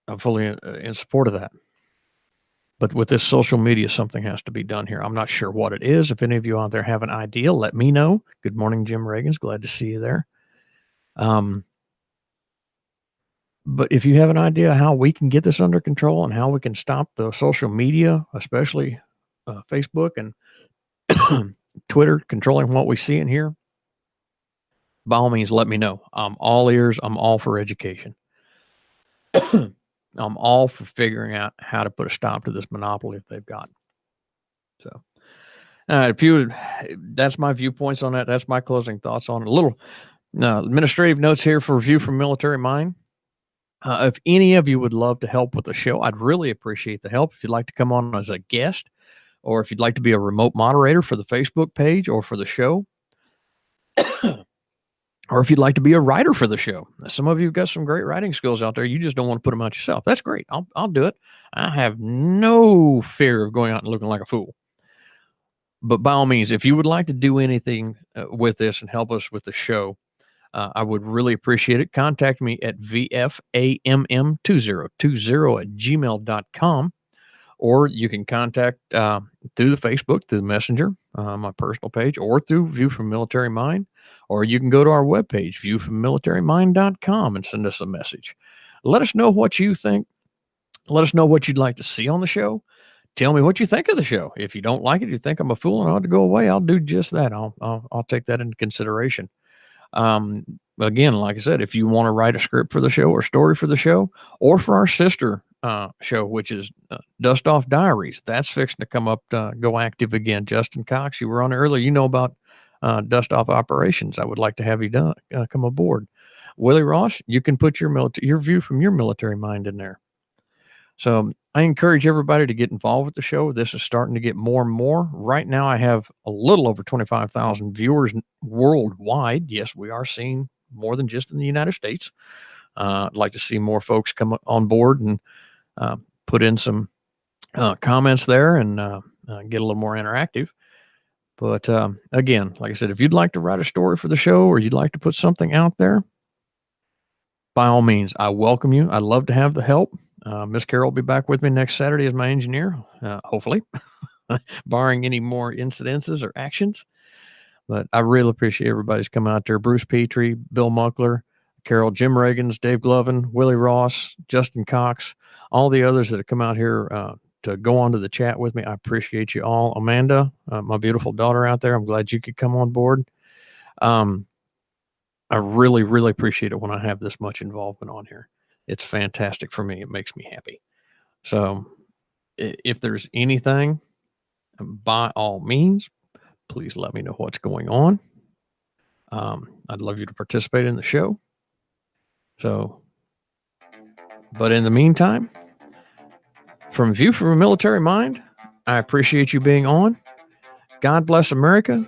I'm fully in support of that. But with this social media, something has to be done here. I'm not sure what it is. If any of you out there have an idea, let me know. Good morning, Jim Reagans. Glad to see you there. But if you have an idea how we can get this under control and how we can stop the social media, especially Facebook and Twitter, controlling what we see and hear, by all means, let me know. I'm all ears. I'm all for education. I'm all for figuring out how to put a stop to this monopoly that they've got. So, that's my viewpoints on that. That's my closing thoughts on it. A little administrative notes here for View from Military Mind. If any of you would love to help with the show, I'd really appreciate the help. If you'd like to come on as a guest, or if you'd like to be a remote moderator for the Facebook page or for the show, or if you'd like to be a writer for the show. Some of you have got some great writing skills out there. You just don't want to put them out yourself. That's great. I'll do it. I have no fear of going out and looking like a fool. But by all means, if you would like to do anything with this and help us with the show, I would really appreciate it. Contact me at vfamm2020@gmail.com, or you can contact through the Facebook, through the Messenger, my personal page, or through View from Military Mind, or you can go to our webpage, viewfrommilitarymind.com, and send us a message. Let us know what you think. Let us know what you'd like to see on the show. Tell me what you think of the show. If you don't like it, you think I'm a fool and I ought to go away, I'll do just that. I'll take that into consideration. Again, like I said, if you want to write a script for the show or story for the show, or for our sister show, which is Dust Off Diaries, that's fixing to come up, go active again. Justin Cox, you were on earlier. You know about Dust Off Operations. I would like to have you come aboard. Willie Ross, you can put your view from your military mind in there. So I encourage everybody to get involved with the show. This is starting to get more and more. Right now, I have a little over 25,000 viewers worldwide. Yes, we are seeing more than just in the United States. I'd like to see more folks come on board and put in some comments there and get a little more interactive. But again, like I said, if you'd like to write a story for the show, or you'd like to put something out there, by all means, I welcome you. I'd love to have the help. Miss Carol will be back with me next Saturday as my engineer, hopefully, barring any more incidences or actions. But I really appreciate everybody's coming out there. Bruce Petrie, Bill Muckler, Carol, Jim Reagans, Dave Glovin, Willie Ross, Justin Cox, all the others that have come out here to go on to the chat with me. I appreciate you all. Amanda, my beautiful daughter out there, I'm glad you could come on board. I really, really appreciate it when I have this much involvement on here. It's fantastic for me. It makes me happy. So if there's anything, by all means, please let me know what's going on. I'd love you to participate in the show. So, but in the meantime, from View from a Military Mind, I appreciate you being on. God bless America.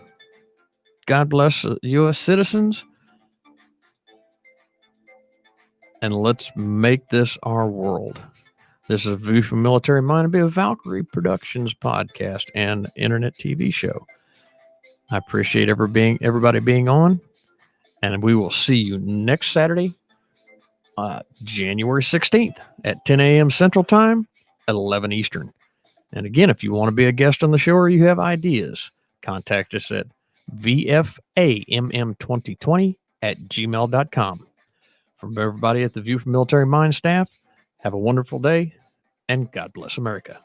God bless U.S. citizens. And let's make this our world. This is a View from Military Mind, to be a Valkyrie Productions podcast and internet TV show. I appreciate everybody being on, and we will see you next Saturday January 16th at 10 a.m. Central Time, 11 Eastern. And again, if you want to be a guest on the show or you have ideas, contact us at vfamm2020@gmail.com. From everybody at the View from Military Mind staff, have a wonderful day, and God bless America.